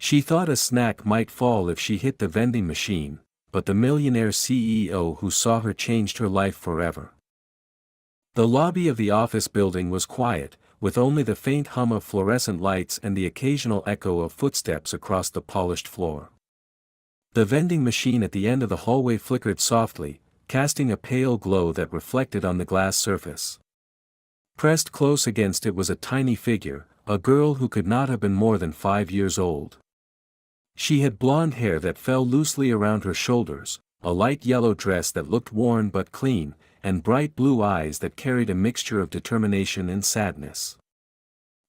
She thought a snack might fall if she hit the vending machine, but the Millionaire CEO who saw her changed her life forever. The lobby of the office building was quiet, with only the faint hum of fluorescent lights and the occasional echo of footsteps across the polished floor. The vending machine at the end of the hallway flickered softly, casting a pale glow that reflected on the glass surface. Pressed close against it was a tiny figure, a girl who could not have been more than 5 years old. She had blonde hair that fell loosely around her shoulders, a light yellow dress that looked worn but clean, and bright blue eyes that carried a mixture of determination and sadness.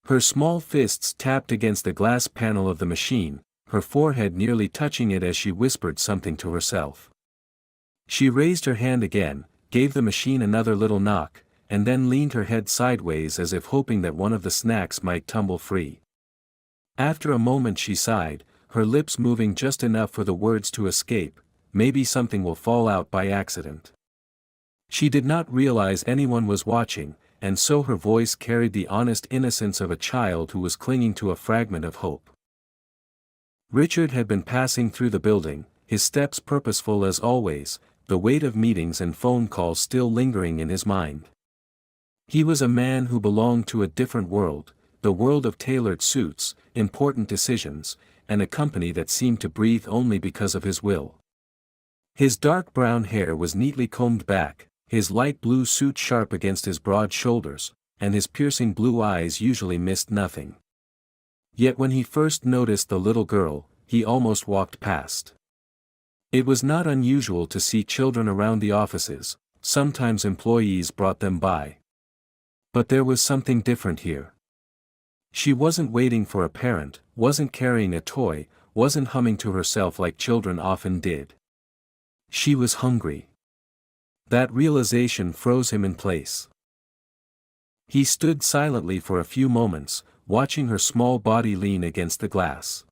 Her small fists tapped against the glass panel of the machine, her forehead nearly touching it as she whispered something to herself. She raised her hand again, gave the machine another little knock, and then leaned her head sideways as if hoping that one of the snacks might tumble free. After a moment she sighed, her lips moving just enough for the words to escape, "Maybe something will fall out by accident." She did not realize anyone was watching, and so her voice carried the honest innocence of a child who was clinging to a fragment of hope. Richard had been passing through the building, his steps purposeful as always, the weight of meetings and phone calls still lingering in his mind. He was a man who belonged to a different world, the world of tailored suits, important decisions, and a company that seemed to breathe only because of his will. His dark brown hair was neatly combed back, his light blue suit sharp against his broad shoulders, and his piercing blue eyes usually missed nothing. Yet when he first noticed the little girl, he almost walked past. It was not unusual to see children around the offices, sometimes employees brought them by. But there was something different here. She wasn't waiting for a parent, wasn't carrying a toy, wasn't humming to herself like children often did. She was hungry. That realization froze him in place. He stood silently for a few moments, watching her small body lean against the glass.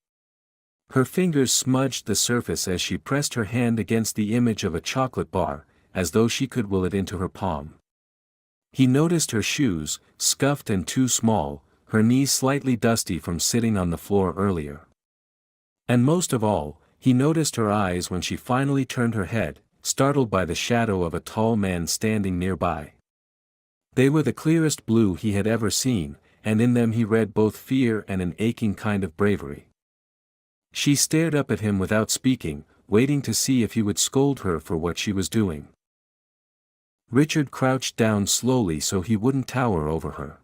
Her fingers smudged the surface as she pressed her hand against the image of a chocolate bar, as though she could will it into her palm. He noticed her shoes, scuffed and too small, her knees slightly dusty from sitting on the floor earlier. And most of all, he noticed her eyes when she finally turned her head, startled by the shadow of a tall man standing nearby. They were the clearest blue he had ever seen, and in them he read both fear and an aching kind of bravery. She stared up at him without speaking, waiting to see if he would scold her for what she was doing. Richard crouched down slowly so he wouldn't tower over her.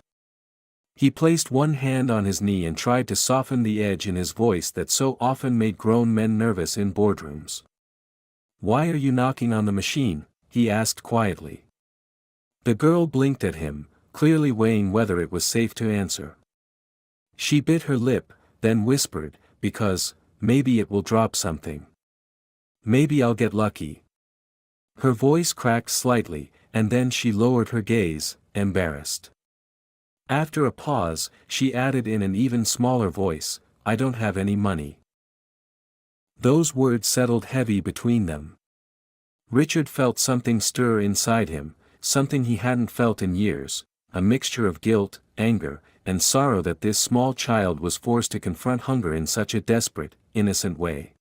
He placed one hand on his knee and tried to soften the edge in his voice that so often made grown men nervous in boardrooms. "Why are you knocking on the machine?" he asked quietly. The girl blinked at him, clearly weighing whether it was safe to answer. She bit her lip, then whispered, "Because, maybe it will drop something. Maybe I'll get lucky." Her voice cracked slightly, and then she lowered her gaze, embarrassed. After a pause, she added in an even smaller voice, "I don't have any money." Those words settled heavy between them. Richard felt something stir inside him, something he hadn't felt in years, a mixture of guilt, anger, and sorrow that this small child was forced to confront hunger in such a desperate, innocent way.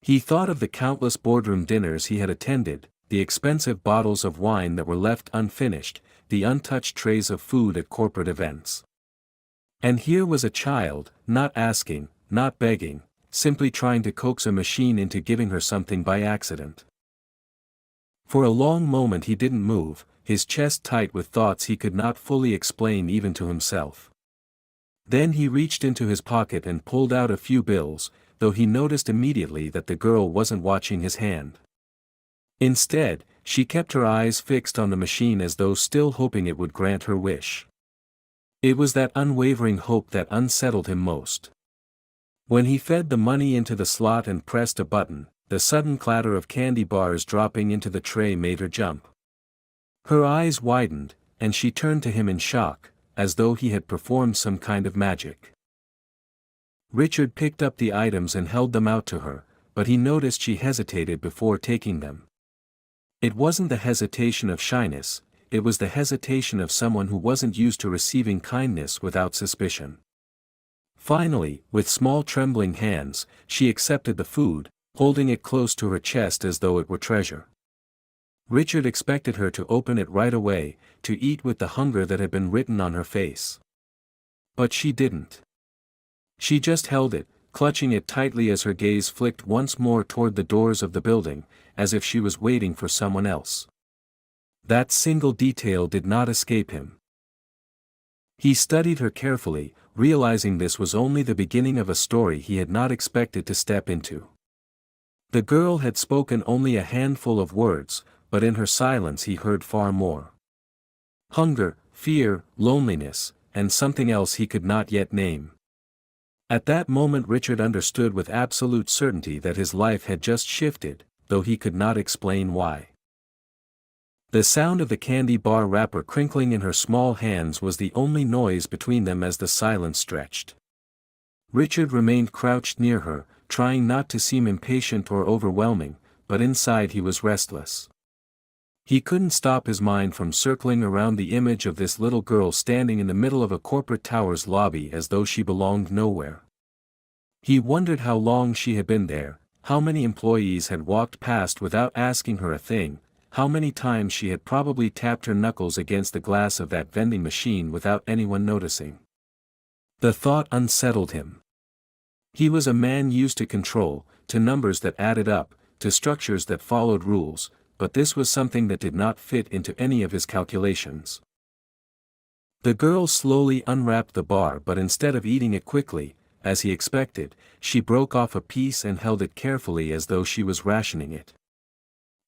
He thought of the countless boardroom dinners he had attended, the expensive bottles of wine that were left unfinished, the untouched trays of food at corporate events. And here was a child, not asking, not begging, simply trying to coax a machine into giving her something by accident. For a long moment he didn't move, his chest tight with thoughts he could not fully explain even to himself. Then he reached into his pocket and pulled out a few bills, though he noticed immediately that the girl wasn't watching his hand. Instead, she kept her eyes fixed on the machine as though still hoping it would grant her wish. It was that unwavering hope that unsettled him most. When he fed the money into the slot and pressed a button, the sudden clatter of candy bars dropping into the tray made her jump. Her eyes widened, and she turned to him in shock, as though he had performed some kind of magic. Richard picked up the items and held them out to her, but he noticed she hesitated before taking them. It wasn't the hesitation of shyness, it was the hesitation of someone who wasn't used to receiving kindness without suspicion. Finally, with small trembling hands, she accepted the food, holding it close to her chest as though it were treasure. Richard expected her to open it right away, to eat with the hunger that had been written on her face. But she didn't. She just held it, clutching it tightly as her gaze flicked once more toward the doors of the building, as if she was waiting for someone else. That single detail did not escape him. He studied her carefully, realizing this was only the beginning of a story he had not expected to step into. The girl had spoken only a handful of words, but in her silence he heard far more. Hunger, fear, loneliness, and something else he could not yet name. At that moment Richard understood with absolute certainty that his life had just shifted, though he could not explain why. The sound of the candy bar wrapper crinkling in her small hands was the only noise between them as the silence stretched. Richard remained crouched near her, trying not to seem impatient or overwhelming, but inside he was restless. He couldn't stop his mind from circling around the image of this little girl standing in the middle of a corporate tower's lobby as though she belonged nowhere. He wondered how long she had been there, how many employees had walked past without asking her a thing, how many times she had probably tapped her knuckles against the glass of that vending machine without anyone noticing. The thought unsettled him. He was a man used to control, to numbers that added up, to structures that followed rules, but this was something that did not fit into any of his calculations. The girl slowly unwrapped the bar, but instead of eating it quickly, as he expected, she broke off a piece and held it carefully as though she was rationing it.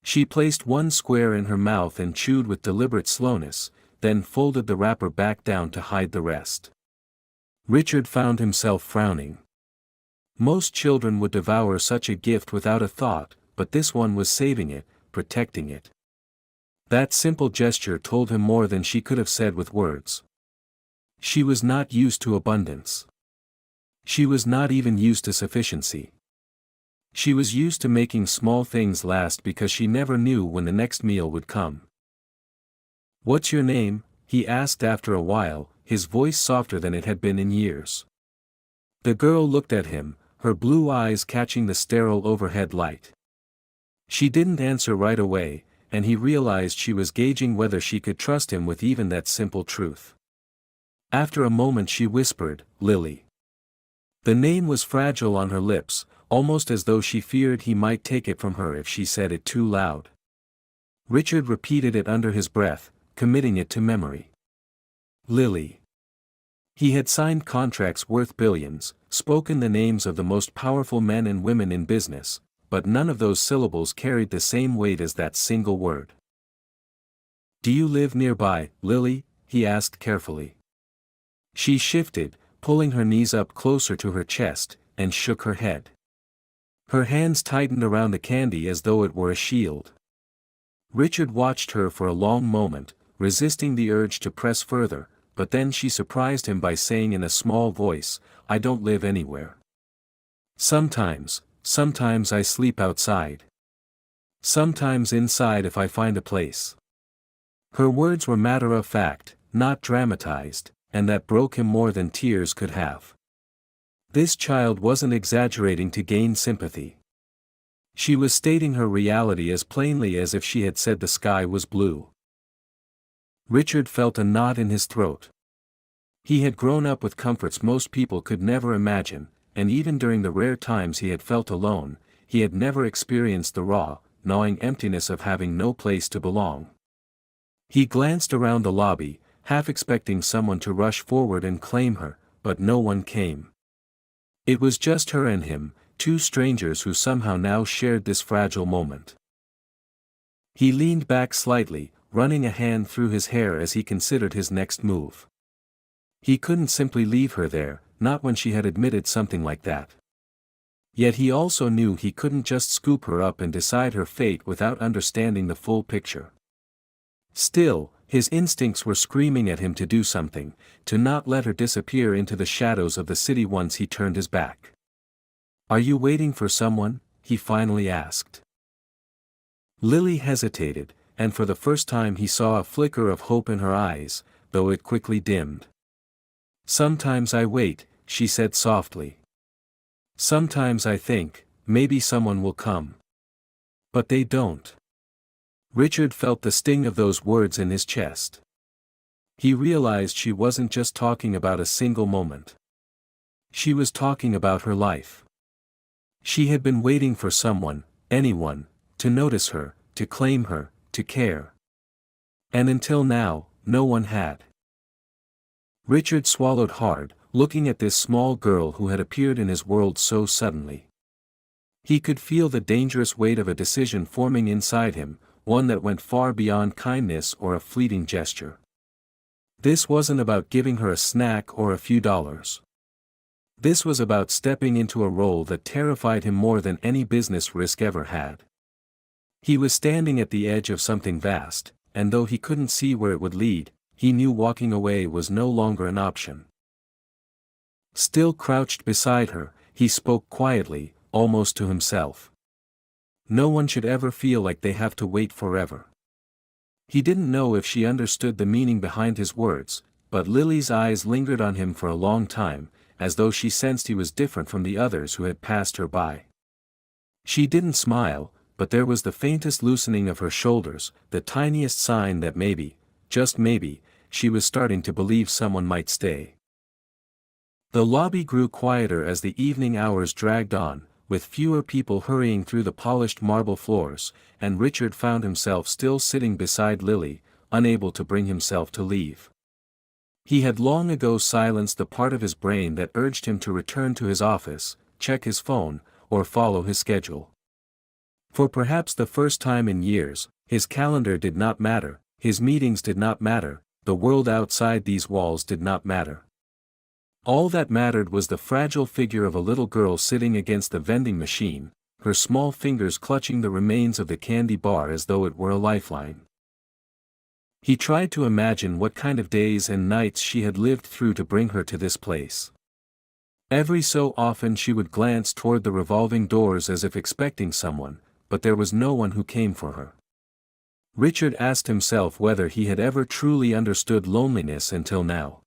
She placed one square in her mouth and chewed with deliberate slowness, then folded the wrapper back down to hide the rest. Richard found himself frowning. Most children would devour such a gift without a thought, but this one was saving it, protecting it. That simple gesture told him more than she could have said with words. She was not used to abundance. She was not even used to sufficiency. She was used to making small things last because she never knew when the next meal would come. "What's your name?" he asked after a while, his voice softer than it had been in years. The girl looked at him, her blue eyes catching the sterile overhead light. She didn't answer right away, and he realized she was gauging whether she could trust him with even that simple truth. After a moment she whispered, "Lily." The name was fragile on her lips, almost as though she feared he might take it from her if she said it too loud. Richard repeated it under his breath, committing it to memory. Lily. He had signed contracts worth billions, spoken the names of the most powerful men and women in business, but none of those syllables carried the same weight as that single word. "Do you live nearby, Lily?" he asked carefully. She shifted, pulling her knees up closer to her chest, and shook her head. Her hands tightened around the candy as though it were a shield. Richard watched her for a long moment, resisting the urge to press further, but then she surprised him by saying in a small voice, "I don't live anywhere. Sometimes I sleep outside. Sometimes inside if I find a place." Her words were matter-of-fact, not dramatized, and that broke him more than tears could have. This child wasn't exaggerating to gain sympathy. She was stating her reality as plainly as if she had said the sky was blue. Richard felt a knot in his throat. He had grown up with comforts most people could never imagine, and even during the rare times he had felt alone, he had never experienced the raw, gnawing emptiness of having no place to belong. He glanced around the lobby, half expecting someone to rush forward and claim her, but no one came. It was just her and him, two strangers who somehow now shared this fragile moment. He leaned back slightly, running a hand through his hair as he considered his next move. He couldn't simply leave her there, not when she had admitted something like that. Yet he also knew he couldn't just scoop her up and decide her fate without understanding the full picture. Still, his instincts were screaming at him to do something, to not let her disappear into the shadows of the city once he turned his back. "Are you waiting for someone?" he finally asked. Lily hesitated, and for the first time he saw a flicker of hope in her eyes, though it quickly dimmed. "Sometimes I wait," she said softly. Sometimes I think, maybe someone will come. But they don't. Richard felt the sting of those words in his chest. He realized she wasn't just talking about a single moment. She was talking about her life. She had been waiting for someone, anyone, to notice her, to claim her, to care. And until now, no one had. Richard swallowed hard, looking at this small girl who had appeared in his world so suddenly. He could feel the dangerous weight of a decision forming inside him, one that went far beyond kindness or a fleeting gesture. This wasn't about giving her a snack or a few dollars. This was about stepping into a role that terrified him more than any business risk ever had. He was standing at the edge of something vast, and though he couldn't see where it would lead, he knew walking away was no longer an option. Still crouched beside her, he spoke quietly, almost to himself. No one should ever feel like they have to wait forever. He didn't know if she understood the meaning behind his words, but Lily's eyes lingered on him for a long time, as though she sensed he was different from the others who had passed her by. She didn't smile, but there was the faintest loosening of her shoulders, the tiniest sign that maybe, just maybe, she was starting to believe someone might stay. The lobby grew quieter as the evening hours dragged on, with fewer people hurrying through the polished marble floors, and Richard found himself still sitting beside Lily, unable to bring himself to leave. He had long ago silenced the part of his brain that urged him to return to his office, check his phone, or follow his schedule. For perhaps the first time in years, his calendar did not matter, his meetings did not matter, the world outside these walls did not matter. All that mattered was the fragile figure of a little girl sitting against the vending machine, her small fingers clutching the remains of the candy bar as though it were a lifeline. He tried to imagine what kind of days and nights she had lived through to bring her to this place. Every so often she would glance toward the revolving doors as if expecting someone, but there was no one who came for her. Richard asked himself whether he had ever truly understood loneliness until now.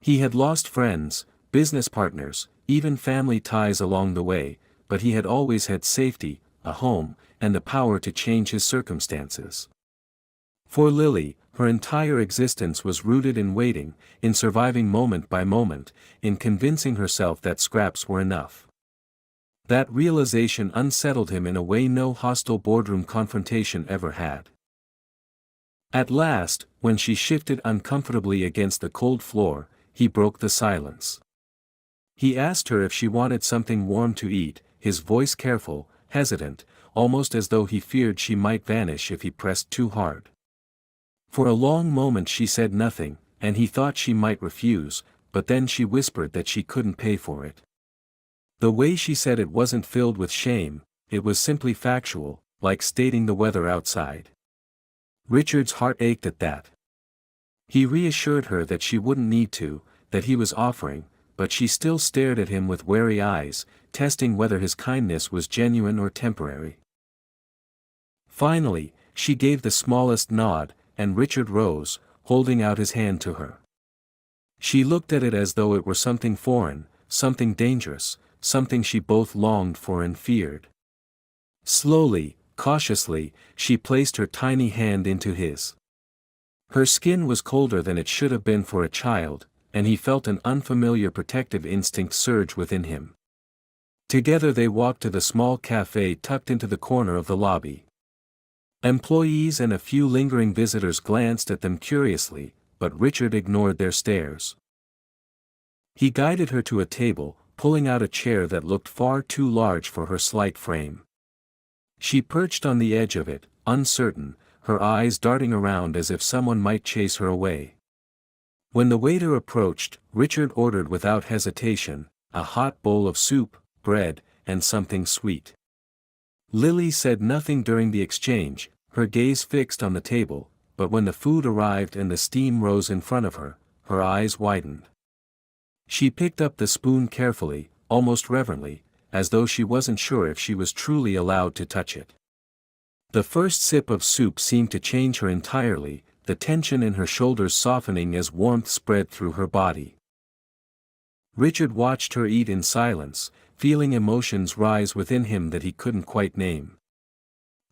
He had lost friends, business partners, even family ties along the way, but he had always had safety, a home, and the power to change his circumstances. For Lily, her entire existence was rooted in waiting, in surviving moment by moment, in convincing herself that scraps were enough. That realization unsettled him in a way no hostile boardroom confrontation ever had. At last, when she shifted uncomfortably against the cold floor, he broke the silence. He asked her if she wanted something warm to eat, his voice careful, hesitant, almost as though he feared she might vanish if he pressed too hard. For a long moment she said nothing, and he thought she might refuse, but then she whispered that she couldn't pay for it. The way she said it wasn't filled with shame, it was simply factual, like stating the weather outside. Richard's heart ached at that. He reassured her that she wouldn't need to, that he was offering, but she still stared at him with wary eyes, testing whether his kindness was genuine or temporary. Finally, she gave the smallest nod, and Richard rose, holding out his hand to her. She looked at it as though it were something foreign, something dangerous, something she both longed for and feared. Slowly, cautiously, she placed her tiny hand into his. Her skin was colder than it should have been for a child, and he felt an unfamiliar protective instinct surge within him. Together they walked to the small cafe tucked into the corner of the lobby. Employees and a few lingering visitors glanced at them curiously, but Richard ignored their stares. He guided her to a table, pulling out a chair that looked far too large for her slight frame. She perched on the edge of it, uncertain, her eyes darting around as if someone might chase her away. When the waiter approached, Richard ordered without hesitation, a hot bowl of soup, bread, and something sweet. Lily said nothing during the exchange, her gaze fixed on the table, but when the food arrived and the steam rose in front of her, her eyes widened. She picked up the spoon carefully, almost reverently, as though she wasn't sure if she was truly allowed to touch it. The first sip of soup seemed to change her entirely, the tension in her shoulders softening as warmth spread through her body. Richard watched her eat in silence, feeling emotions rise within him that he couldn't quite name.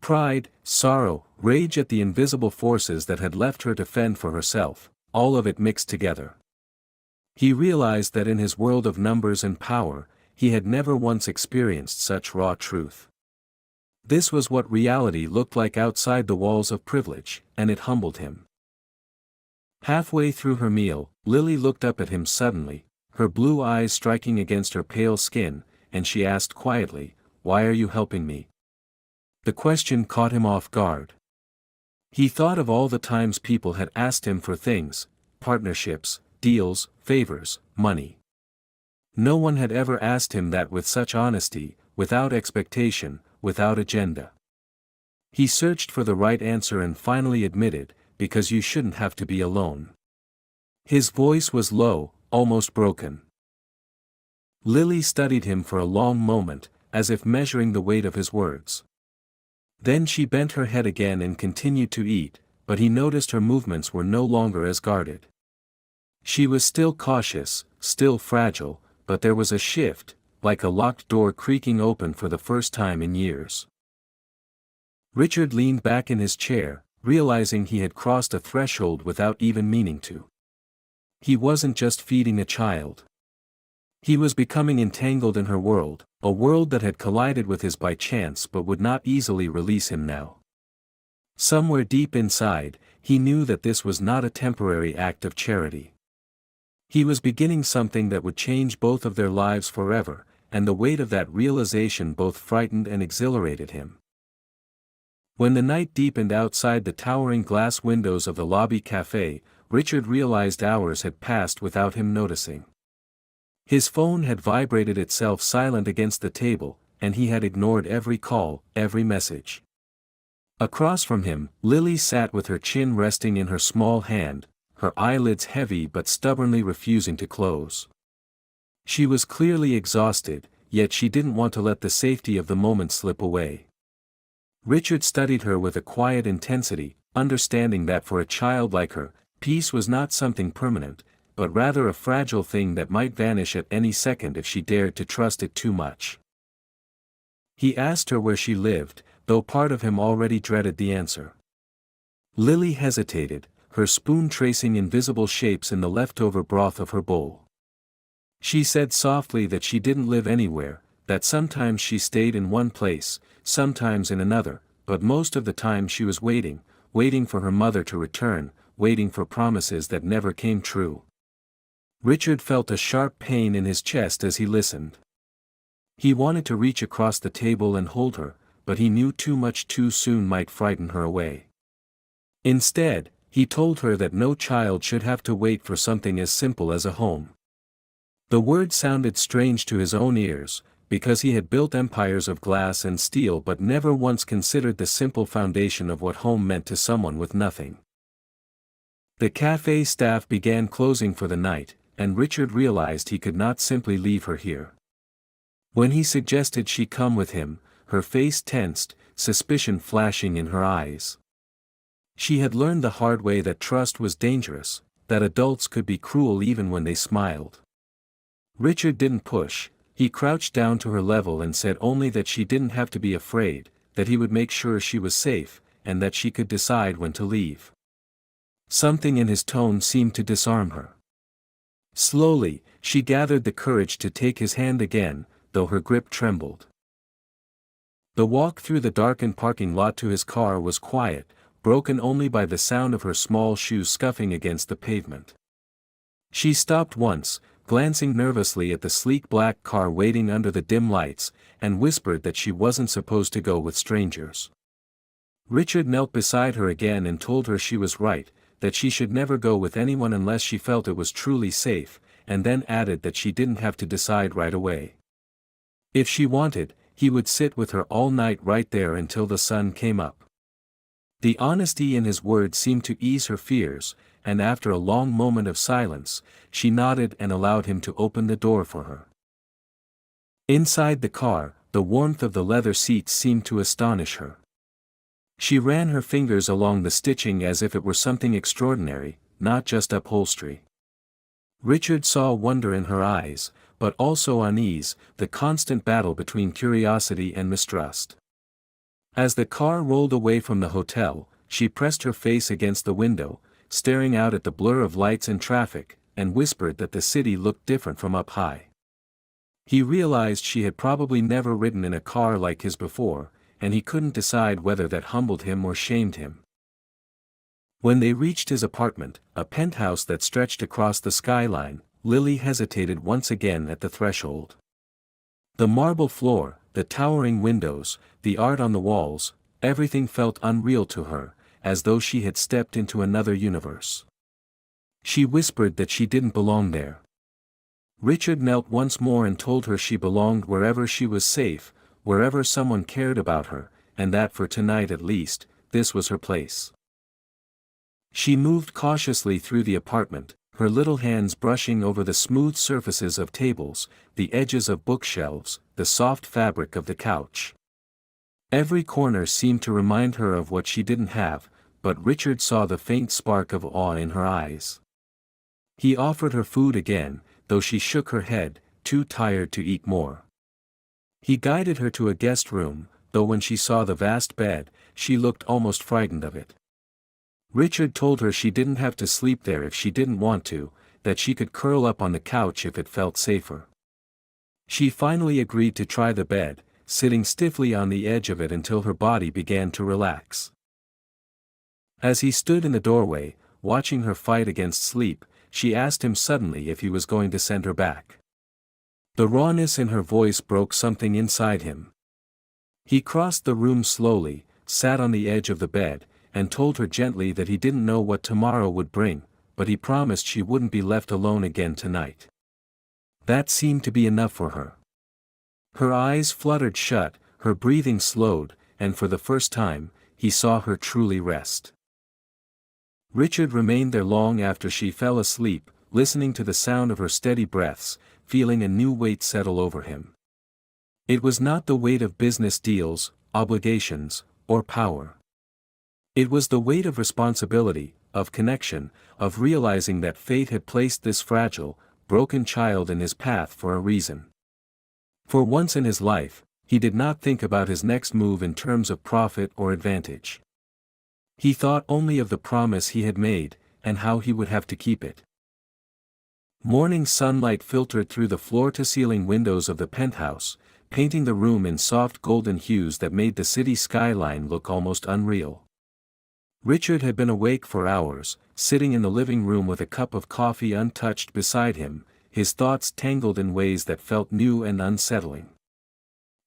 Pride, sorrow, rage at the invisible forces that had left her to fend for herself, all of it mixed together. He realized that in his world of numbers and power, he had never once experienced such raw truth. This was what reality looked like outside the walls of privilege, and it humbled him. Halfway through her meal, Lily looked up at him suddenly, her blue eyes striking against her pale skin, and she asked quietly, "Why are you helping me?" The question caught him off guard. He thought of all the times people had asked him for things, partnerships, deals, favors, money. No one had ever asked him that with such honesty, without expectation, without agenda. He searched for the right answer and finally admitted, "Because you shouldn't have to be alone." His voice was low, almost broken. Lily studied him for a long moment, as if measuring the weight of his words. Then she bent her head again and continued to eat, but he noticed her movements were no longer as guarded. She was still cautious, still fragile, but there was a shift, like a locked door creaking open for the first time in years. Richard leaned back in his chair, realizing he had crossed a threshold without even meaning to. He wasn't just feeding a child. He was becoming entangled in her world, a world that had collided with his by chance but would not easily release him now. Somewhere deep inside, he knew that this was not a temporary act of charity. He was beginning something that would change both of their lives forever, and the weight of that realization both frightened and exhilarated him. When the night deepened outside the towering glass windows of the lobby cafe, Richard realized hours had passed without him noticing. His phone had vibrated itself silent against the table, and he had ignored every call, every message. Across from him, Lily sat with her chin resting in her small hand, her eyelids heavy but stubbornly refusing to close. She was clearly exhausted, yet she didn't want to let the safety of the moment slip away. Richard studied her with a quiet intensity, understanding that for a child like her, peace was not something permanent, but rather a fragile thing that might vanish at any second if she dared to trust it too much. He asked her where she lived, though part of him already dreaded the answer. Lily hesitated, her spoon tracing invisible shapes in the leftover broth of her bowl. She said softly that she didn't live anywhere, that sometimes she stayed in one place, sometimes in another, but most of the time she was waiting for her mother to return, waiting for promises that never came true. Richard felt a sharp pain in his chest as he listened. He wanted to reach across the table and hold her, but he knew too much too soon might frighten her away. Instead, he told her that no child should have to wait for something as simple as a home. The word sounded strange to his own ears, because he had built empires of glass and steel but never once considered the simple foundation of what home meant to someone with nothing. The cafe staff began closing for the night, and Richard realized he could not simply leave her here. When he suggested she come with him, her face tensed, suspicion flashing in her eyes. She had learned the hard way that trust was dangerous, that adults could be cruel even when they smiled. Richard didn't push, he crouched down to her level and said only that she didn't have to be afraid, that he would make sure she was safe, and that she could decide when to leave. Something in his tone seemed to disarm her. Slowly, she gathered the courage to take his hand again, though her grip trembled. The walk through the darkened parking lot to his car was quiet, broken only by the sound of her small shoes scuffing against the pavement. She stopped once, glancing nervously at the sleek black car waiting under the dim lights, and whispered that she wasn't supposed to go with strangers. Richard knelt beside her again and told her she was right, that she should never go with anyone unless she felt it was truly safe, and then added that she didn't have to decide right away. If she wanted, he would sit with her all night right there until the sun came up. The honesty in his words seemed to ease her fears, and after a long moment of silence, she nodded and allowed him to open the door for her. Inside the car, the warmth of the leather seats seemed to astonish her. She ran her fingers along the stitching as if it were something extraordinary, not just upholstery. Richard saw wonder in her eyes, but also unease, the constant battle between curiosity and mistrust. As the car rolled away from the hotel, she pressed her face against the window, staring out at the blur of lights and traffic, and whispered that the city looked different from up high. He realized she had probably never ridden in a car like his before, and he couldn't decide whether that humbled him or shamed him. When they reached his apartment, a penthouse that stretched across the skyline, Lily hesitated once again at the threshold. The marble floor, the towering windows, the art on the walls, everything felt unreal to her, as though she had stepped into another universe. She whispered that she didn't belong there. Richard knelt once more and told her she belonged wherever she was safe, wherever someone cared about her, and that for tonight at least, this was her place. She moved cautiously through the apartment, her little hands brushing over the smooth surfaces of tables, the edges of bookshelves, the soft fabric of the couch. Every corner seemed to remind her of what she didn't have, but Richard saw the faint spark of awe in her eyes. He offered her food again, though she shook her head, too tired to eat more. He guided her to a guest room, though when she saw the vast bed, she looked almost frightened of it. Richard told her she didn't have to sleep there if she didn't want to, that she could curl up on the couch if it felt safer. She finally agreed to try the bed, sitting stiffly on the edge of it until her body began to relax. As he stood in the doorway, watching her fight against sleep, she asked him suddenly if he was going to send her back. The rawness in her voice broke something inside him. He crossed the room slowly, sat on the edge of the bed, and told her gently that he didn't know what tomorrow would bring, but he promised she wouldn't be left alone again tonight. That seemed to be enough for her. Her eyes fluttered shut, her breathing slowed, and for the first time, he saw her truly rest. Richard remained there long after she fell asleep, listening to the sound of her steady breaths, feeling a new weight settle over him. It was not the weight of business deals, obligations, or power. It was the weight of responsibility, of connection, of realizing that fate had placed this fragile, broken child in his path for a reason. For once in his life, he did not think about his next move in terms of profit or advantage. He thought only of the promise he had made, and how he would have to keep it. Morning sunlight filtered through the floor-to-ceiling windows of the penthouse, painting the room in soft golden hues that made the city skyline look almost unreal. Richard had been awake for hours, sitting in the living room with a cup of coffee untouched beside him, his thoughts tangled in ways that felt new and unsettling.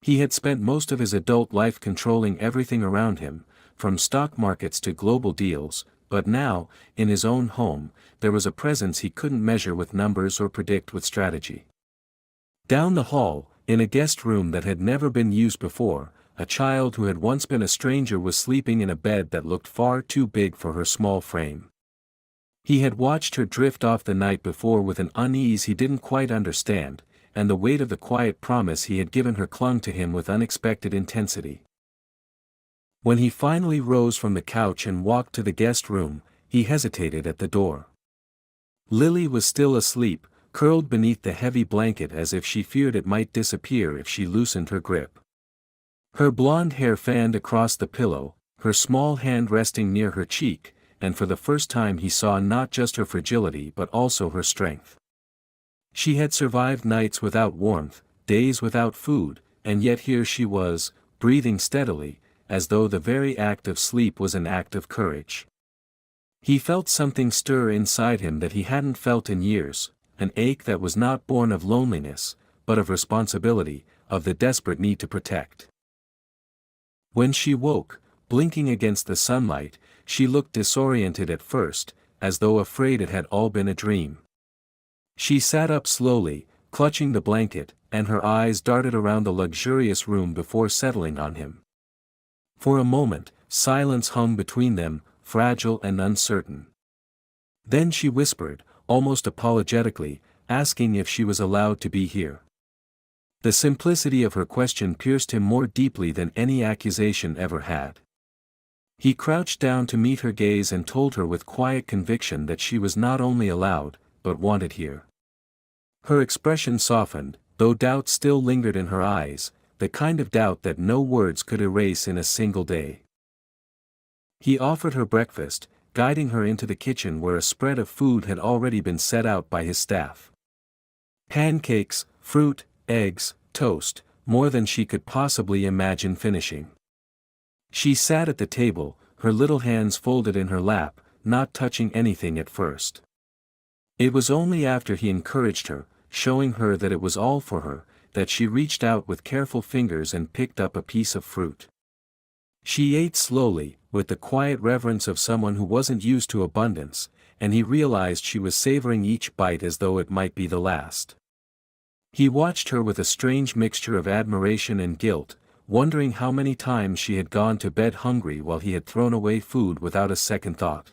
He had spent most of his adult life controlling everything around him, from stock markets to global deals, but now, in his own home, there was a presence he couldn't measure with numbers or predict with strategy. Down the hall, in a guest room that had never been used before, a child who had once been a stranger was sleeping in a bed that looked far too big for her small frame. He had watched her drift off the night before with an unease he didn't quite understand, and the weight of the quiet promise he had given her clung to him with unexpected intensity. When he finally rose from the couch and walked to the guest room, he hesitated at the door. Lily was still asleep, curled beneath the heavy blanket as if she feared it might disappear if she loosened her grip. Her blonde hair fanned across the pillow, her small hand resting near her cheek, and for the first time he saw not just her fragility but also her strength. She had survived nights without warmth, days without food, and yet here she was, breathing steadily, as though the very act of sleep was an act of courage. He felt something stir inside him that he hadn't felt in years, an ache that was not born of loneliness, but of responsibility, of the desperate need to protect. When she woke, blinking against the sunlight, she looked disoriented at first, as though afraid it had all been a dream. She sat up slowly, clutching the blanket, and her eyes darted around the luxurious room before settling on him. For a moment, silence hung between them, fragile and uncertain. Then she whispered, almost apologetically, asking if she was allowed to be here. The simplicity of her question pierced him more deeply than any accusation ever had. He crouched down to meet her gaze and told her with quiet conviction that she was not only allowed, but wanted here. Her expression softened, though doubt still lingered in her eyes, the kind of doubt that no words could erase in a single day. He offered her breakfast, guiding her into the kitchen where a spread of food had already been set out by his staff. Pancakes, fruit, eggs, toast, more than she could possibly imagine finishing. She sat at the table, her little hands folded in her lap, not touching anything at first. It was only after he encouraged her, showing her that it was all for her, that she reached out with careful fingers and picked up a piece of fruit. She ate slowly, with the quiet reverence of someone who wasn't used to abundance, and he realized she was savoring each bite as though it might be the last. He watched her with a strange mixture of admiration and guilt, wondering how many times she had gone to bed hungry while he had thrown away food without a second thought.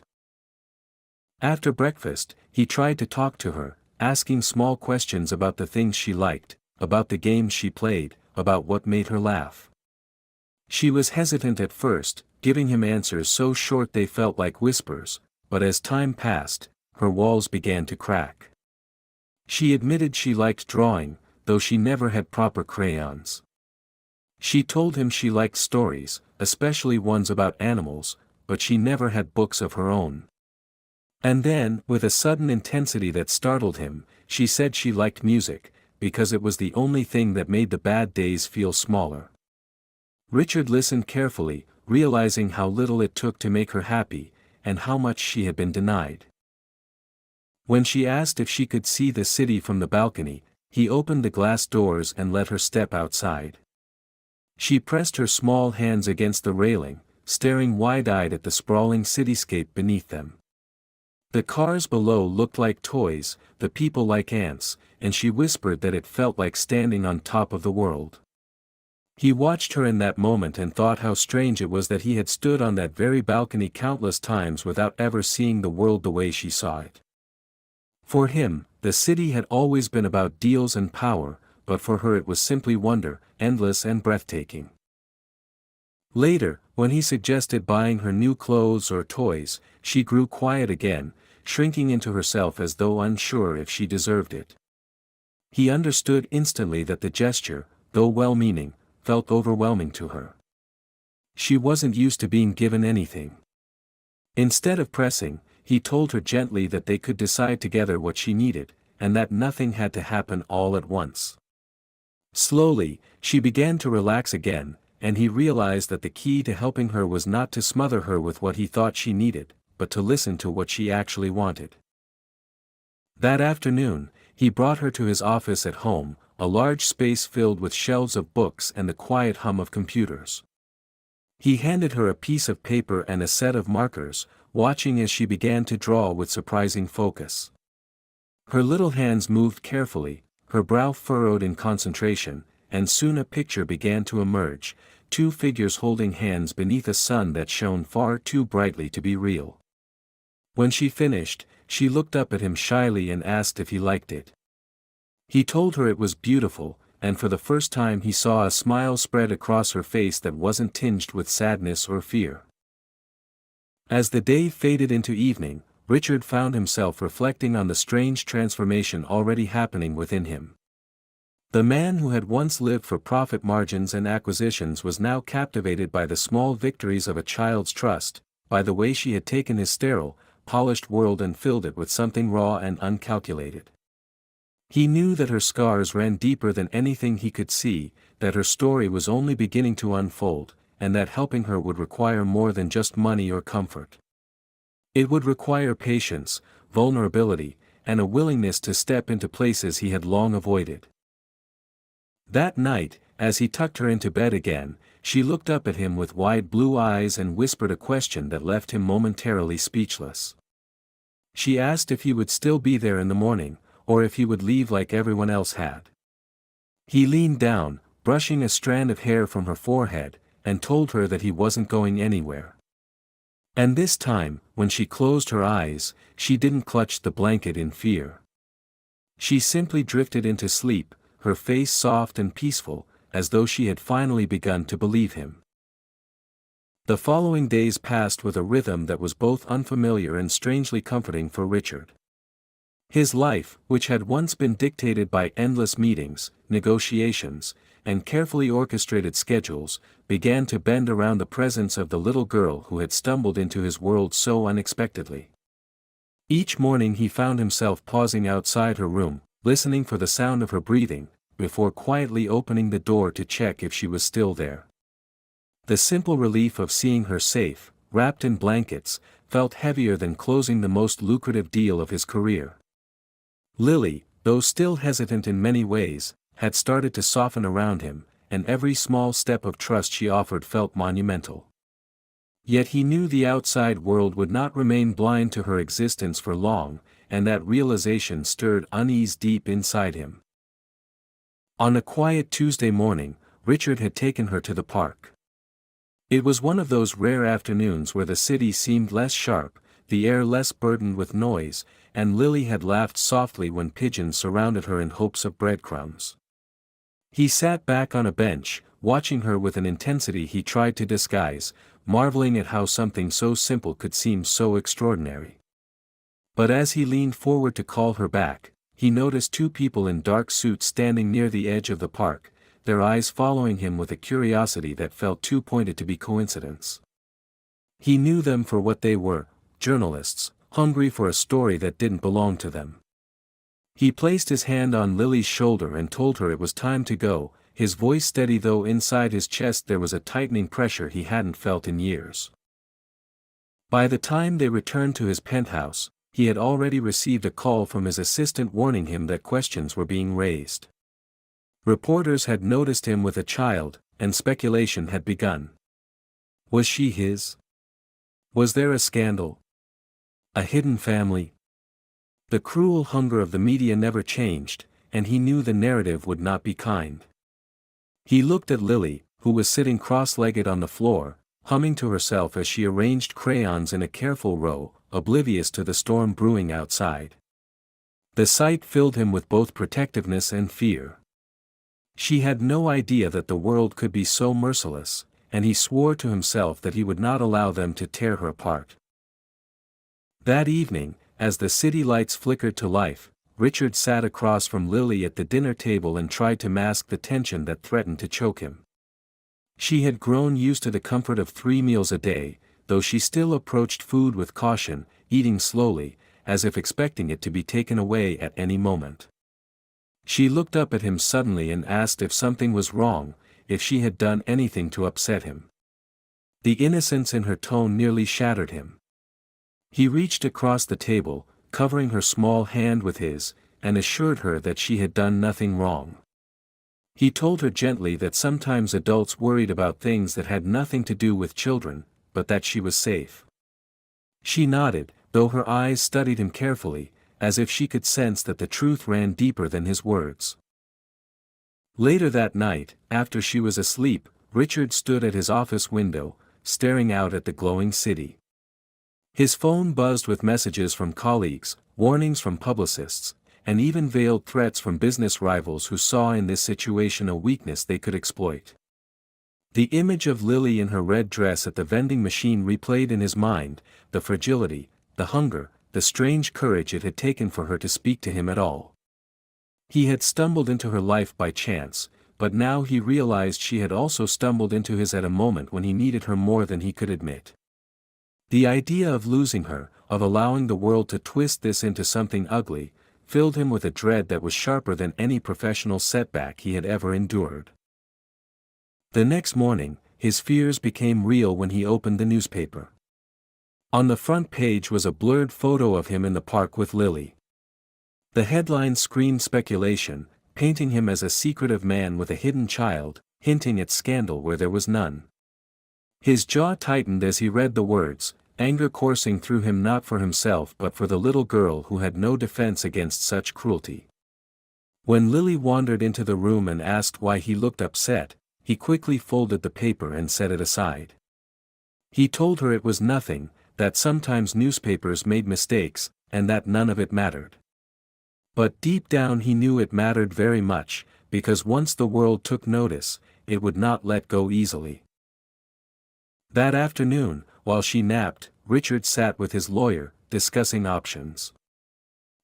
After breakfast, he tried to talk to her, asking small questions about the things she liked, about the games she played, about what made her laugh. She was hesitant at first, giving him answers so short they felt like whispers, but as time passed, her walls began to crack. She admitted she liked drawing, though she never had proper crayons. She told him she liked stories, especially ones about animals, but she never had books of her own. And then, with a sudden intensity that startled him, she said she liked music, because it was the only thing that made the bad days feel smaller. Richard listened carefully, realizing how little it took to make her happy, and how much she had been denied. When she asked if she could see the city from the balcony, he opened the glass doors and let her step outside. She pressed her small hands against the railing, staring wide-eyed at the sprawling cityscape beneath them. The cars below looked like toys, the people like ants, and she whispered that it felt like standing on top of the world. He watched her in that moment and thought how strange it was that he had stood on that very balcony countless times without ever seeing the world the way she saw it. For him, the city had always been about deals and power, but for her it was simply wonder, endless and breathtaking. Later, when he suggested buying her new clothes or toys, she grew quiet again, shrinking into herself as though unsure if she deserved it. He understood instantly that the gesture, though well-meaning, felt overwhelming to her. She wasn't used to being given anything. Instead of pressing, he told her gently that they could decide together what she needed, and that nothing had to happen all at once. Slowly, she began to relax again, and he realized that the key to helping her was not to smother her with what he thought she needed, but to listen to what she actually wanted. That afternoon, he brought her to his office at home, a large space filled with shelves of books and the quiet hum of computers. He handed her a piece of paper and a set of markers, watching as she began to draw with surprising focus. Her little hands moved carefully, her brow furrowed in concentration, and soon a picture began to emerge, two figures holding hands beneath a sun that shone far too brightly to be real. When she finished, she looked up at him shyly and asked if he liked it. He told her it was beautiful, and for the first time he saw a smile spread across her face that wasn't tinged with sadness or fear. As the day faded into evening, Richard found himself reflecting on the strange transformation already happening within him. The man who had once lived for profit margins and acquisitions was now captivated by the small victories of a child's trust, by the way she had taken his sterile, polished world and filled it with something raw and uncalculated. He knew that her scars ran deeper than anything he could see, that her story was only beginning to unfold, and that helping her would require more than just money or comfort. It would require patience, vulnerability, and a willingness to step into places he had long avoided. That night, as he tucked her into bed again, she looked up at him with wide blue eyes and whispered a question that left him momentarily speechless. She asked if he would still be there in the morning, or if he would leave like everyone else had. He leaned down, brushing a strand of hair from her forehead, and told her that he wasn't going anywhere. And this time, when she closed her eyes, she didn't clutch the blanket in fear. She simply drifted into sleep, her face soft and peaceful, as though she had finally begun to believe him. The following days passed with a rhythm that was both unfamiliar and strangely comforting for Richard. His life, which had once been dictated by endless meetings, negotiations, and carefully orchestrated schedules, began to bend around the presence of the little girl who had stumbled into his world so unexpectedly. Each morning he found himself pausing outside her room, listening for the sound of her breathing, before quietly opening the door to check if she was still there. The simple relief of seeing her safe, wrapped in blankets, felt heavier than closing the most lucrative deal of his career. Lily, though still hesitant in many ways, had started to soften around him, and every small step of trust she offered felt monumental. Yet he knew the outside world would not remain blind to her existence for long, and that realization stirred unease deep inside him. On a quiet Tuesday morning, Richard had taken her to the park. It was one of those rare afternoons where the city seemed less sharp, the air less burdened with noise, and Lily had laughed softly when pigeons surrounded her in hopes of breadcrumbs. He sat back on a bench, watching her with an intensity he tried to disguise, marveling at how something so simple could seem so extraordinary. But as he leaned forward to call her back, he noticed two people in dark suits standing near the edge of the park, their eyes following him with a curiosity that felt too pointed to be coincidence. He knew them for what they were, journalists, hungry for a story that didn't belong to them. He placed his hand on Lily's shoulder and told her it was time to go, his voice steady though inside his chest there was a tightening pressure he hadn't felt in years. By the time they returned to his penthouse, he had already received a call from his assistant warning him that questions were being raised. Reporters had noticed him with a child, and speculation had begun. Was she his? Was there a scandal? A hidden family? The cruel hunger of the media never changed, and he knew the narrative would not be kind. He looked at Lily, who was sitting cross-legged on the floor, humming to herself as she arranged crayons in a careful row, oblivious to the storm brewing outside. The sight filled him with both protectiveness and fear. She had no idea that the world could be so merciless, and he swore to himself that he would not allow them to tear her apart. That evening, as the city lights flickered to life, Richard sat across from Lily at the dinner table and tried to mask the tension that threatened to choke him. She had grown used to the comfort of 3 meals a day, though she still approached food with caution, eating slowly, as if expecting it to be taken away at any moment. She looked up at him suddenly and asked if something was wrong, if she had done anything to upset him. The innocence in her tone nearly shattered him. He reached across the table, covering her small hand with his, and assured her that she had done nothing wrong. He told her gently that sometimes adults worried about things that had nothing to do with children, but that she was safe. She nodded, though her eyes studied him carefully, as if she could sense that the truth ran deeper than his words. Later that night, after she was asleep, Richard stood at his office window, staring out at the glowing city. His phone buzzed with messages from colleagues, warnings from publicists, and even veiled threats from business rivals who saw in this situation a weakness they could exploit. The image of Lily in her red dress at the vending machine replayed in his mind, the fragility, the hunger, the strange courage it had taken for her to speak to him at all. He had stumbled into her life by chance, but now he realized she had also stumbled into his at a moment when he needed her more than he could admit. The idea of losing her, of allowing the world to twist this into something ugly, filled him with a dread that was sharper than any professional setback he had ever endured. The next morning, his fears became real when he opened the newspaper. On the front page was a blurred photo of him in the park with Lily. The headline screamed speculation, painting him as a secretive man with a hidden child, hinting at scandal where there was none. His jaw tightened as he read the words, anger coursing through him not for himself but for the little girl who had no defense against such cruelty. When Lily wandered into the room and asked why he looked upset, he quickly folded the paper and set it aside. He told her it was nothing, that sometimes newspapers made mistakes, and that none of it mattered. But deep down he knew it mattered very much, because once the world took notice, it would not let go easily. That afternoon, while she napped, Richard sat with his lawyer, discussing options.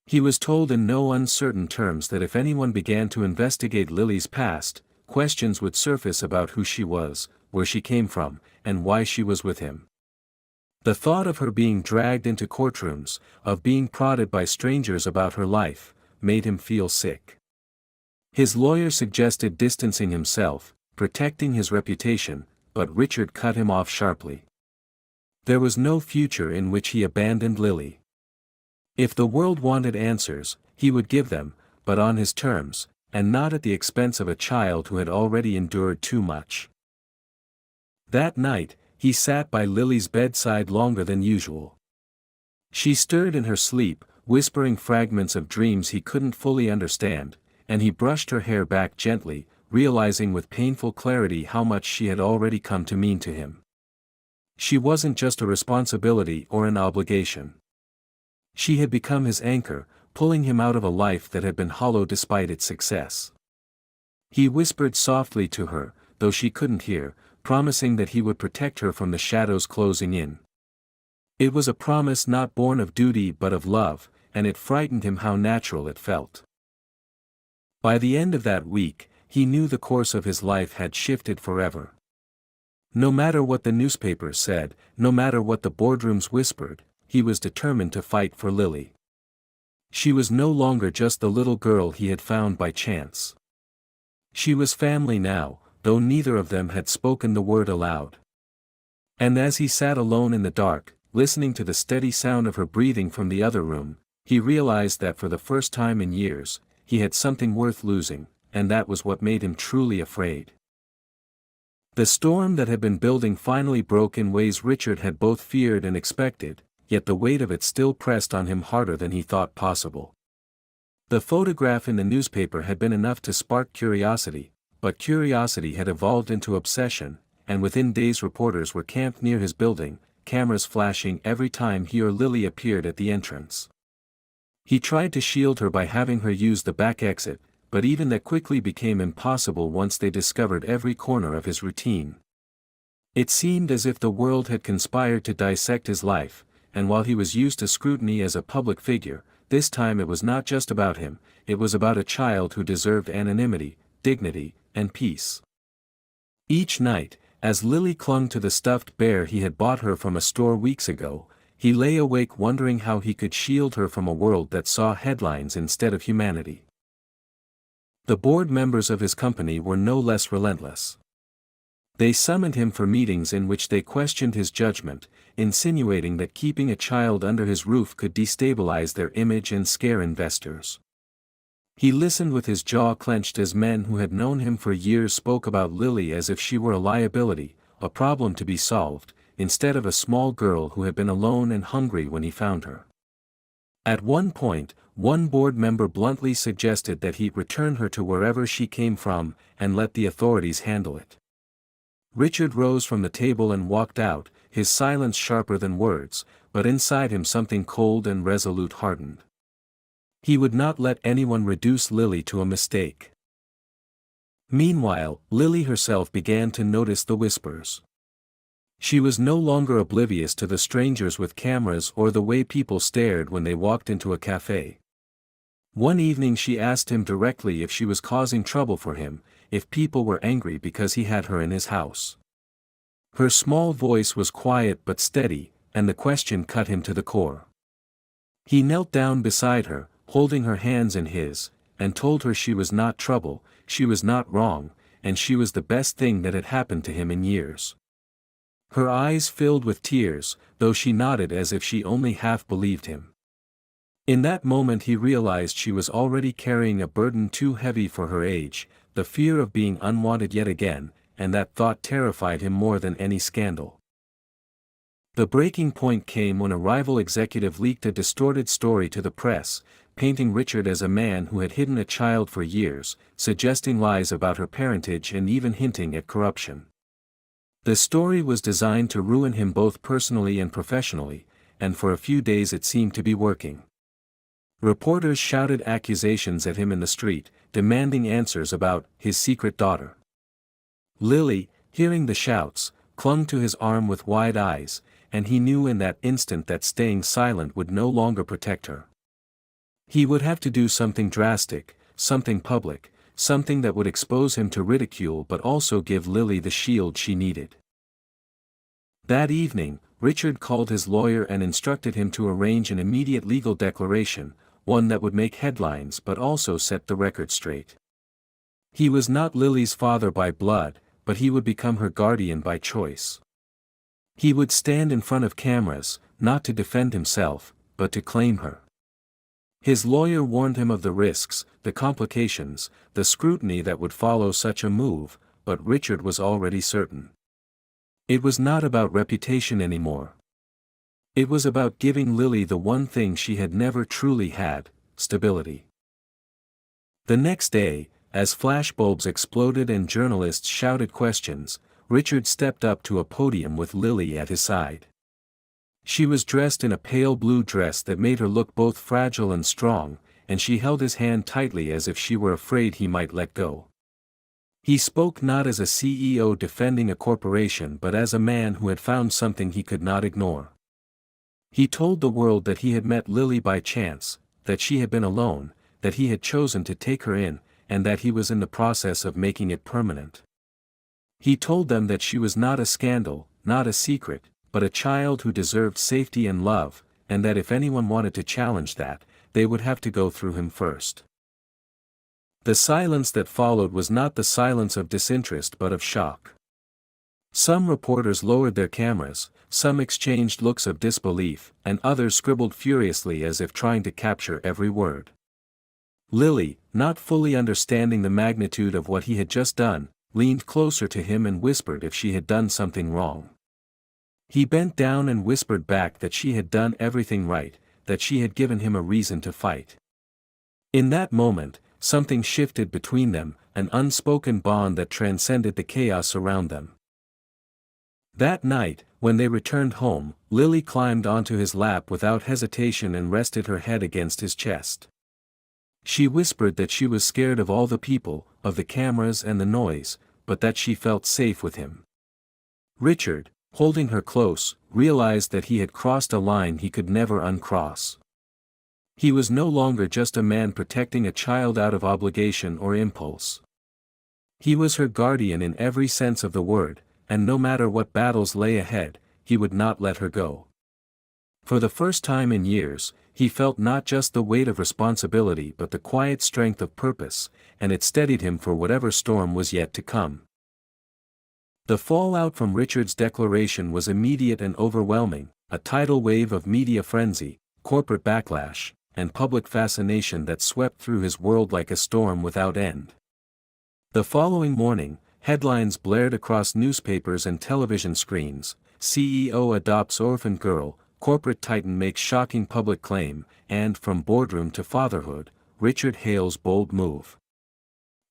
He was told in no uncertain terms that if anyone began to investigate Lily's past, questions would surface about who she was, where she came from, and why she was with him. The thought of her being dragged into courtrooms, of being prodded by strangers about her life, made him feel sick. His lawyer suggested distancing himself, protecting his reputation, but Richard cut him off sharply. There was no future in which he abandoned Lily. If the world wanted answers, he would give them, but on his terms, and not at the expense of a child who had already endured too much. That night, he sat by Lily's bedside longer than usual. She stirred in her sleep, whispering fragments of dreams he couldn't fully understand, and he brushed her hair back gently, realizing with painful clarity how much she had already come to mean to him. She wasn't just a responsibility or an obligation. She had become his anchor, pulling him out of a life that had been hollow despite its success. He whispered softly to her, though she couldn't hear, promising that he would protect her from the shadows closing in. It was a promise not born of duty but of love, and it frightened him how natural it felt. By the end of that week, he knew the course of his life had shifted forever. No matter what the newspapers said, no matter what the boardrooms whispered, he was determined to fight for Lily. She was no longer just the little girl he had found by chance. She was family now, though neither of them had spoken the word aloud. And as he sat alone in the dark, listening to the steady sound of her breathing from the other room, he realized that for the first time in years, he had something worth losing, and that was what made him truly afraid. The storm that had been building finally broke in ways Richard had both feared and expected, yet the weight of it still pressed on him harder than he thought possible. The photograph in the newspaper had been enough to spark curiosity, but curiosity had evolved into obsession, and within days reporters were camped near his building, cameras flashing every time he or Lily appeared at the entrance. He tried to shield her by having her use the back exit, but even that quickly became impossible once they discovered every corner of his routine. It seemed as if the world had conspired to dissect his life, and while he was used to scrutiny as a public figure, this time it was not just about him, it was about a child who deserved anonymity, dignity, and peace. Each night, as Lily clung to the stuffed bear he had bought her from a store weeks ago, he lay awake wondering how he could shield her from a world that saw headlines instead of humanity. The board members of his company were no less relentless. They summoned him for meetings in which they questioned his judgment, insinuating that keeping a child under his roof could destabilize their image and scare investors. He listened with his jaw clenched as men who had known him for years spoke about Lily as if she were a liability, a problem to be solved, instead of a small girl who had been alone and hungry when he found her. At one point, one board member bluntly suggested that he return her to wherever she came from, and let the authorities handle it. Richard rose from the table and walked out, his silence sharper than words, but inside him something cold and resolute hardened. He would not let anyone reduce Lily to a mistake. Meanwhile, Lily herself began to notice the whispers. She was no longer oblivious to the strangers with cameras or the way people stared when they walked into a cafe. One evening she asked him directly if she was causing trouble for him, if people were angry because he had her in his house. Her small voice was quiet but steady, and the question cut him to the core. He knelt down beside her, holding her hands in his, and told her she was not trouble, she was not wrong, and she was the best thing that had happened to him in years. Her eyes filled with tears, though she nodded as if she only half believed him. In that moment he realized she was already carrying a burden too heavy for her age, the fear of being unwanted yet again, and that thought terrified him more than any scandal. The breaking point came when a rival executive leaked a distorted story to the press, painting Richard as a man who had hidden a child for years, suggesting lies about her parentage and even hinting at corruption. The story was designed to ruin him both personally and professionally, and for a few days it seemed to be working. Reporters shouted accusations at him in the street, demanding answers about his secret daughter. Lily, hearing the shouts, clung to his arm with wide eyes, and he knew in that instant that staying silent would no longer protect her. He would have to do something drastic, something public, something that would expose him to ridicule but also give Lily the shield she needed. That evening, Richard called his lawyer and instructed him to arrange an immediate legal declaration, one that would make headlines but also set the record straight. He was not Lily's father by blood, but he would become her guardian by choice. He would stand in front of cameras, not to defend himself, but to claim her. His lawyer warned him of the risks, the complications, the scrutiny that would follow such a move, but Richard was already certain. It was not about reputation anymore. It was about giving Lily the one thing she had never truly had, stability. The next day, as flashbulbs exploded and journalists shouted questions, Richard stepped up to a podium with Lily at his side. She was dressed in a pale blue dress that made her look both fragile and strong, and she held his hand tightly as if she were afraid he might let go. He spoke not as a CEO defending a corporation but as a man who had found something he could not ignore. He told the world that he had met Lily by chance, that she had been alone, that he had chosen to take her in, and that he was in the process of making it permanent. He told them that she was not a scandal, not a secret, but a child who deserved safety and love, and that if anyone wanted to challenge that, they would have to go through him first. The silence that followed was not the silence of disinterest but of shock. Some reporters lowered their cameras, some exchanged looks of disbelief, and others scribbled furiously as if trying to capture every word. Lily, not fully understanding the magnitude of what he had just done, leaned closer to him and whispered if she had done something wrong. He bent down and whispered back that she had done everything right, that she had given him a reason to fight. In that moment, something shifted between them, an unspoken bond that transcended the chaos around them. That night, when they returned home, Lily climbed onto his lap without hesitation and rested her head against his chest. She whispered that she was scared of all the people, of the cameras and the noise, but that she felt safe with him. Richard, holding her close, realized that he had crossed a line he could never uncross. He was no longer just a man protecting a child out of obligation or impulse. He was her guardian in every sense of the word, and no matter what battles lay ahead, he would not let her go. For the first time in years, he felt not just the weight of responsibility but the quiet strength of purpose, and it steadied him for whatever storm was yet to come. The fallout from Richard's declaration was immediate and overwhelming, a tidal wave of media frenzy, corporate backlash, and public fascination that swept through his world like a storm without end. The following morning, headlines blared across newspapers and television screens: CEO adopts orphan girl, corporate titan makes shocking public claim, and from boardroom to fatherhood, Richard hails bold move.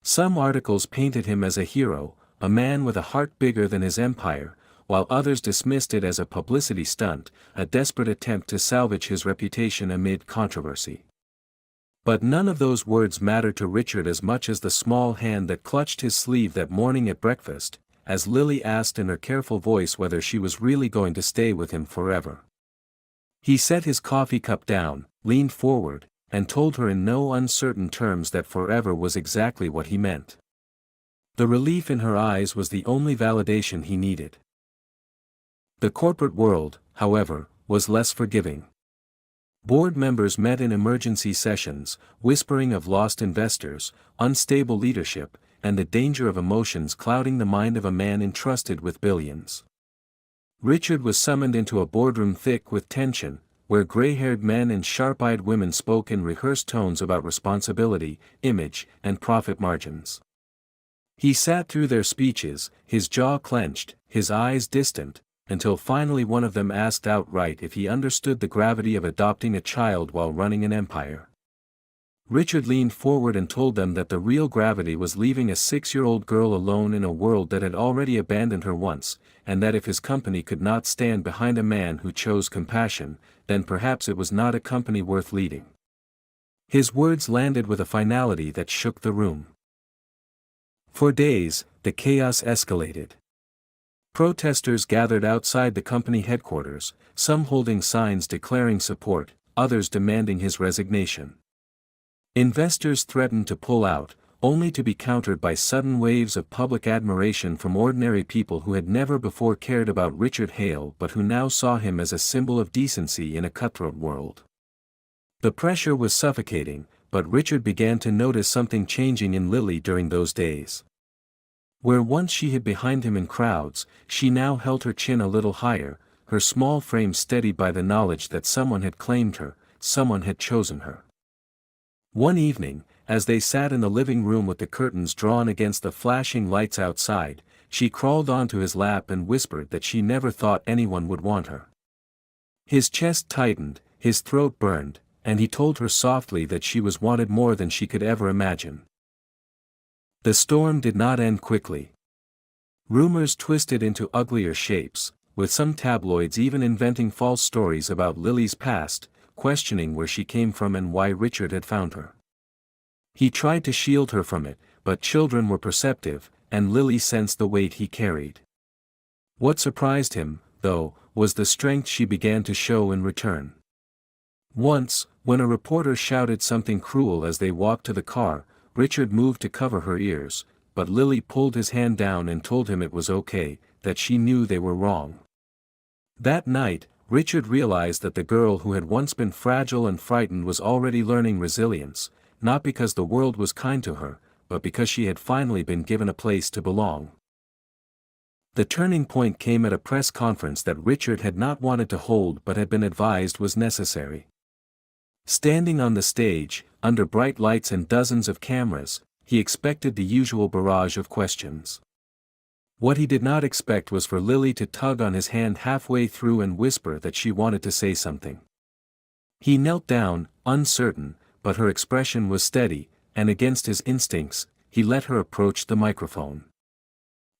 Some articles painted him as a hero, a man with a heart bigger than his empire, while others dismissed it as a publicity stunt, a desperate attempt to salvage his reputation amid controversy. But none of those words mattered to Richard as much as the small hand that clutched his sleeve that morning at breakfast, as Lily asked in her careful voice whether she was really going to stay with him forever. He set his coffee cup down, leaned forward, and told her in no uncertain terms that forever was exactly what he meant. The relief in her eyes was the only validation he needed. The corporate world, however, was less forgiving. Board members met in emergency sessions, whispering of lost investors, unstable leadership, and the danger of emotions clouding the mind of a man entrusted with billions. Richard was summoned into a boardroom thick with tension, where gray-haired men and sharp-eyed women spoke in rehearsed tones about responsibility, image, and profit margins. He sat through their speeches, his jaw clenched, his eyes distant, until finally one of them asked outright if he understood the gravity of adopting a child while running an empire. Richard leaned forward and told them that the real gravity was leaving a 6-year-old girl alone in a world that had already abandoned her once, and that if his company could not stand behind a man who chose compassion, then perhaps it was not a company worth leading. His words landed with a finality that shook the room. For days, the chaos escalated. Protesters gathered outside the company headquarters, some holding signs declaring support, others demanding his resignation. Investors threatened to pull out, only to be countered by sudden waves of public admiration from ordinary people who had never before cared about Richard Hale but who now saw him as a symbol of decency in a cutthroat world. The pressure was suffocating, but Richard began to notice something changing in Lily during those days. Where once she hid behind him in crowds, she now held her chin a little higher, her small frame steadied by the knowledge that someone had claimed her, someone had chosen her. One evening, as they sat in the living room with the curtains drawn against the flashing lights outside, she crawled onto his lap and whispered that she never thought anyone would want her. His chest tightened, his throat burned, and he told her softly that she was wanted more than she could ever imagine. The storm did not end quickly. Rumors twisted into uglier shapes, with some tabloids even inventing false stories about Lily's past, questioning where she came from and why Richard had found her. He tried to shield her from it, but children were perceptive, and Lily sensed the weight he carried. What surprised him, though, was the strength she began to show in return. Once, when a reporter shouted something cruel as they walked to the car, Richard moved to cover her ears, but Lily pulled his hand down and told him it was okay, that she knew they were wrong. That night, Richard realized that the girl who had once been fragile and frightened was already learning resilience, not because the world was kind to her, but because she had finally been given a place to belong. The turning point came at a press conference that Richard had not wanted to hold but had been advised was necessary. Standing on the stage, under bright lights and dozens of cameras, he expected the usual barrage of questions. What he did not expect was for Lily to tug on his hand halfway through and whisper that she wanted to say something. He knelt down, uncertain, but her expression was steady, and against his instincts, he let her approach the microphone.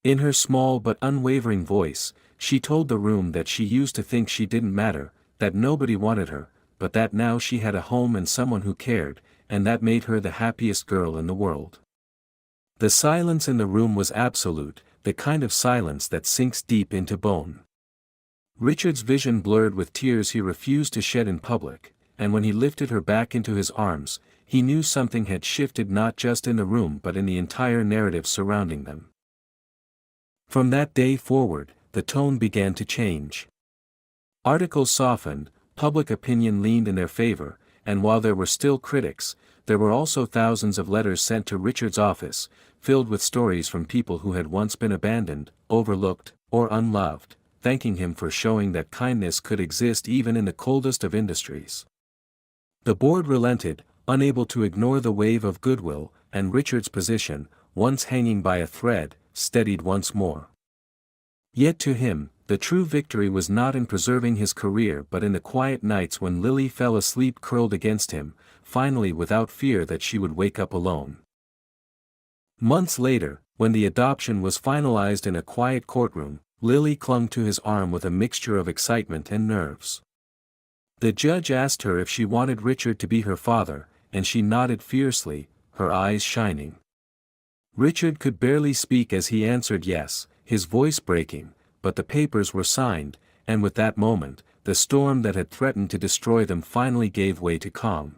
In her small but unwavering voice, she told the room that she used to think she didn't matter, that nobody wanted her, but that now she had a home and someone who cared, and that made her the happiest girl in the world. The silence in the room was absolute, the kind of silence that sinks deep into bone. Richard's vision blurred with tears he refused to shed in public, and when he lifted her back into his arms, he knew something had shifted not just in the room but in the entire narrative surrounding them. From that day forward, the tone began to change. Articles softened, public opinion leaned in their favor, and while there were still critics, there were also thousands of letters sent to Richard's office, filled with stories from people who had once been abandoned, overlooked, or unloved, thanking him for showing that kindness could exist even in the coldest of industries. The board relented, unable to ignore the wave of goodwill, and Richard's position, once hanging by a thread, steadied once more. Yet to him, the true victory was not in preserving his career but in the quiet nights when Lily fell asleep curled against him, finally without fear that she would wake up alone. Months later, when the adoption was finalized in a quiet courtroom, Lily clung to his arm with a mixture of excitement and nerves. The judge asked her if she wanted Richard to be her father, and she nodded fiercely, her eyes shining. Richard could barely speak as he answered yes, his voice breaking, but the papers were signed, and with that moment, the storm that had threatened to destroy them finally gave way to calm.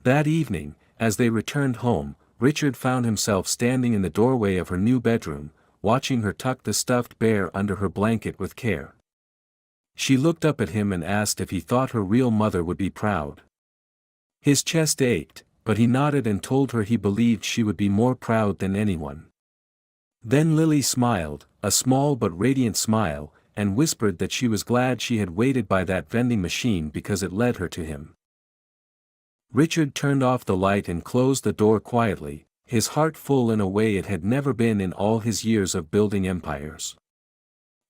That evening, as they returned home, Richard found himself standing in the doorway of her new bedroom, watching her tuck the stuffed bear under her blanket with care. She looked up at him and asked if he thought her real mother would be proud. His chest ached, but he nodded and told her he believed she would be more proud than anyone. Then Lily smiled, a small but radiant smile, and whispered that she was glad she had waited by that vending machine because it led her to him. Richard turned off the light and closed the door quietly, his heart full in a way it had never been in all his years of building empires.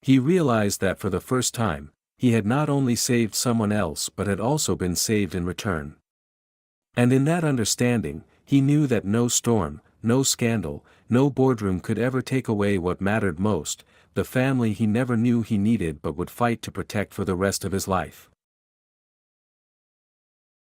He realized that for the first time, he had not only saved someone else but had also been saved in return. And in that understanding, he knew that no storm, no scandal, no boardroom could ever take away what mattered most, the family he never knew he needed but would fight to protect for the rest of his life.